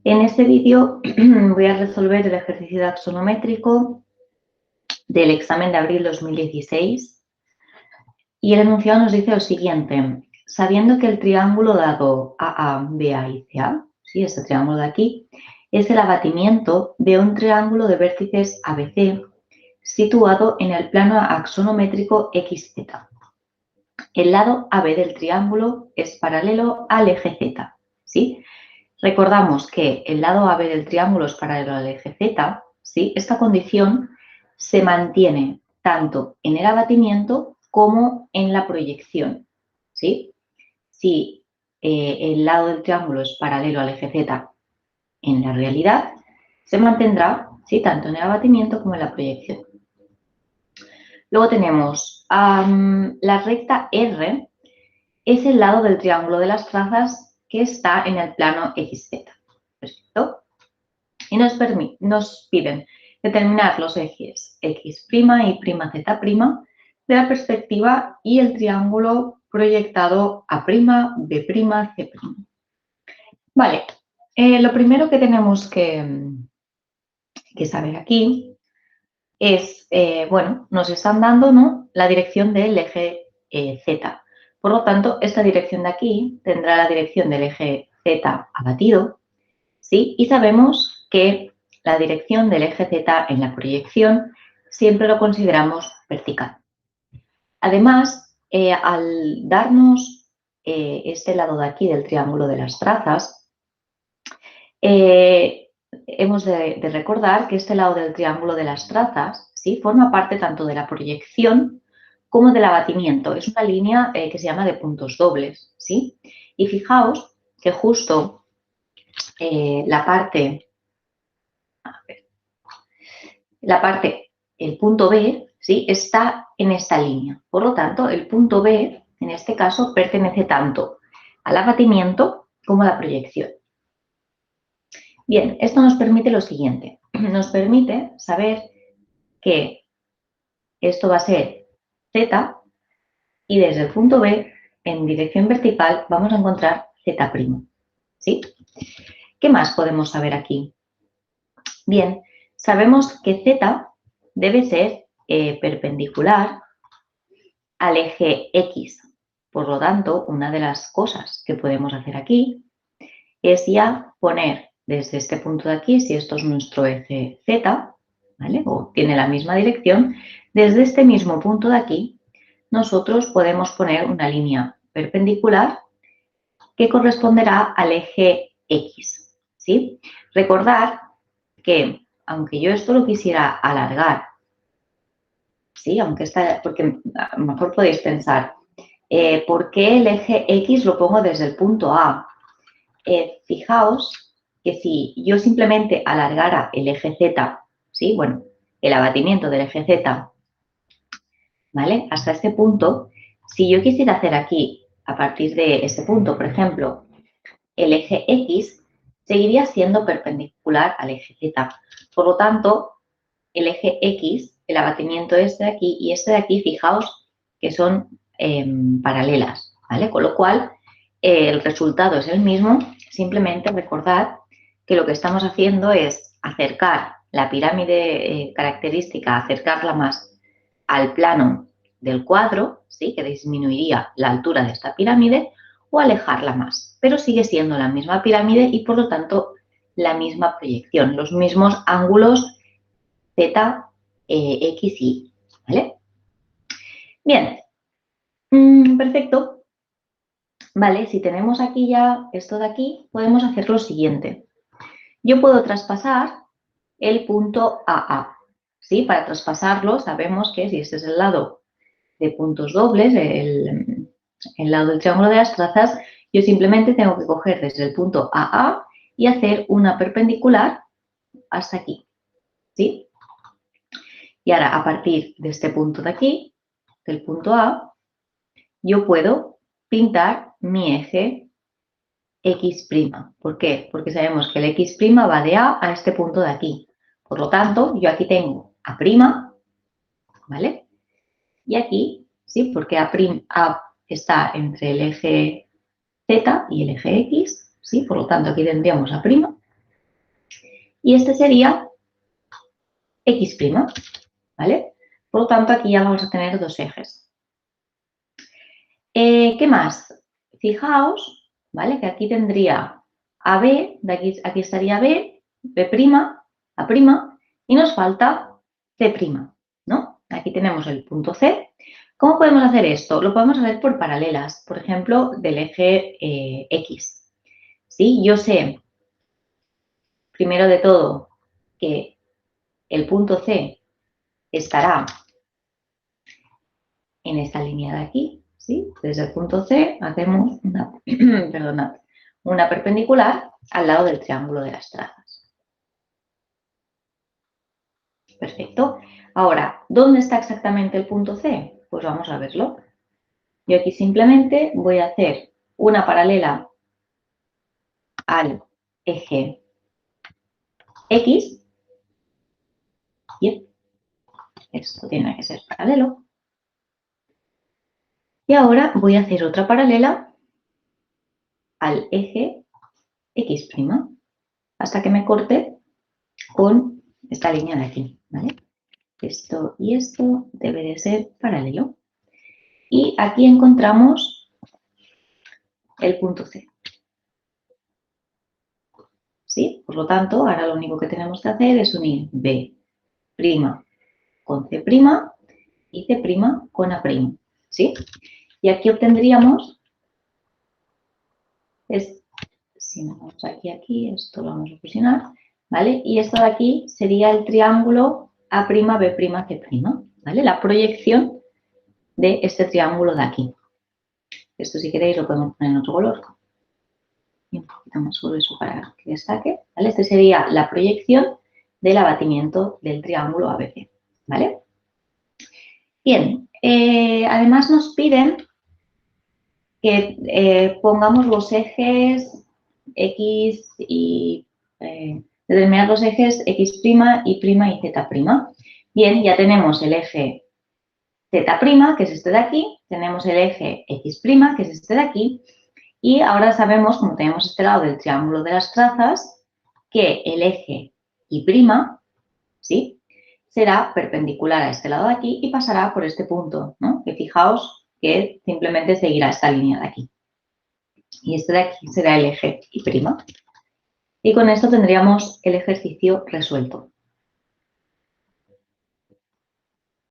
En este vídeo voy a resolver el ejercicio de axonométrico del examen de abril 2016 y el enunciado nos dice lo siguiente. Sabiendo que el triángulo dado AA, BA y CA, ¿sí? Este triángulo de aquí, es el abatimiento de un triángulo de vértices ABC situado en el plano axonométrico XZ. El lado AB del triángulo es paralelo al eje Z, ¿sí? Recordamos que el lado AB del triángulo es paralelo al eje Z, ¿sí? Esta condición se mantiene tanto en el abatimiento como en la proyección, ¿sí? Si el lado del triángulo es paralelo al eje Z en la realidad, se mantendrá, ¿sí? Tanto en el abatimiento como en la proyección. Luego tenemos la recta R es el lado del triángulo de las trazas que está en el plano XZ. Perfecto. Y nos piden determinar los ejes X' y Z' de la perspectiva y el triángulo proyectado A', B', C'. Vale, lo primero que tenemos que saber aquí es, bueno, nos están dando, ¿no?, la dirección del eje Z. Por lo tanto, esta dirección de aquí tendrá la dirección del eje Z abatido, ¿sí? Y sabemos que la dirección del eje Z en la proyección siempre lo consideramos vertical. Además, al darnos este lado de aquí del triángulo de las trazas, hemos de recordar que este lado del triángulo de las trazas, ¿sí?, forma parte tanto de la proyección como del abatimiento. Es una línea que se llama de puntos dobles, ¿sí? Y fijaos que justo la parte, el punto B, ¿sí?, está en esta línea. Por lo tanto, el punto B, en este caso, pertenece tanto al abatimiento como a la proyección. Bien, esto nos permite lo siguiente. Nos permite saber que esto va a ser Z y desde el punto B, en dirección vertical, vamos a encontrar Z', ¿sí? ¿Qué más podemos saber aquí? Bien, sabemos que Z debe ser perpendicular al eje X. Por lo tanto, una de las cosas que podemos hacer aquí es ya poner desde este punto de aquí, si esto es nuestro eje Z, ¿vale?, o tiene la misma dirección, desde este mismo punto de aquí, nosotros podemos poner una línea perpendicular que corresponderá al eje X, ¿sí? Recordar que, aunque yo esto lo quisiera alargar, ¿sí?, aunque está, porque a lo mejor podéis pensar, ¿por qué el eje X lo pongo desde el punto A? Fijaos que si yo simplemente alargara el eje Z, ¿sí?, bueno, el abatimiento del eje Z, ¿vale?, hasta este punto, si yo quisiera hacer aquí, a partir de este punto, por ejemplo, el eje X, seguiría siendo perpendicular al eje Z. Por lo tanto, el eje X, el abatimiento este de aquí y este de aquí, fijaos que son paralelas, ¿vale? Con lo cual, el resultado es el mismo, simplemente recordad que lo que estamos haciendo es acercar la pirámide característica, acercarla más al plano del cuadro, ¿sí?, que disminuiría la altura de esta pirámide, o alejarla más, pero sigue siendo la misma pirámide y, por lo tanto, la misma proyección, los mismos ángulos Z, X y Y, ¿vale? Bien, perfecto. Vale, si tenemos aquí ya esto de aquí, podemos hacer lo siguiente. Yo puedo traspasar el punto AA, ¿sí? Para traspasarlo sabemos que si este es el lado de puntos dobles, el lado del triángulo de las trazas, yo simplemente tengo que coger desde el punto AA y hacer una perpendicular hasta aquí, ¿sí? Y ahora, a partir de este punto de aquí, del punto A, yo puedo pintar mi eje X'. ¿Por qué? Porque sabemos que el X' va de A a este punto de aquí. Por lo tanto, yo aquí tengo A', ¿vale? Y aquí, ¿sí? Porque A está entre el eje Z y el eje X, ¿sí? Por lo tanto, aquí tendríamos A'. Y este sería X', ¿vale? Por lo tanto, aquí ya vamos a tener dos ejes. ¿Qué más? Fijaos, ¿vale? Que aquí tendría AB, aquí estaría B, B', A', y nos falta C', ¿no? Aquí tenemos el punto C. ¿Cómo podemos hacer esto? Lo podemos hacer por paralelas, por ejemplo, del eje X. ¿Sí? Yo sé, primero de todo, que el punto C estará en esta línea de aquí, ¿sí? Desde el punto C hacemos una, perdonad, una perpendicular al lado del triángulo de las trazas. Perfecto. Ahora, ¿dónde está exactamente el punto C? Pues vamos a verlo. Yo aquí simplemente voy a hacer una paralela al eje X. Bien, esto tiene que ser paralelo. Y ahora voy a hacer otra paralela al eje X', hasta que me corte con esta línea de aquí, ¿vale? Esto y esto debe de ser paralelo. Y aquí encontramos el punto C. ¿Sí? Por lo tanto, ahora lo único que tenemos que hacer es unir B' con C' y C' con A'. ¿Sí? Y aquí obtendríamos, si nos vamos aquí, esto lo vamos a fusionar, ¿vale? Y esto de aquí sería el triángulo A', B', C', ¿vale? La proyección de este triángulo de aquí. Esto, si queréis, lo podemos poner en otro color. Y un poquito más sobre eso para que destaque, ¿vale? Este sería la proyección del abatimiento del triángulo ABC, ¿vale? Bien, además nos piden que pongamos los ejes X y determinar los ejes X' y Z'. Bien, ya tenemos el eje Z', que es este de aquí, tenemos el eje X', que es este de aquí, y ahora sabemos, como tenemos este lado del triángulo de las trazas, que el eje Y', ¿sí?, será perpendicular a este lado de aquí y pasará por este punto, ¿no? Que fijaos que simplemente seguirá esta línea de aquí. Y este de aquí será el eje Y'. Y con esto tendríamos el ejercicio resuelto.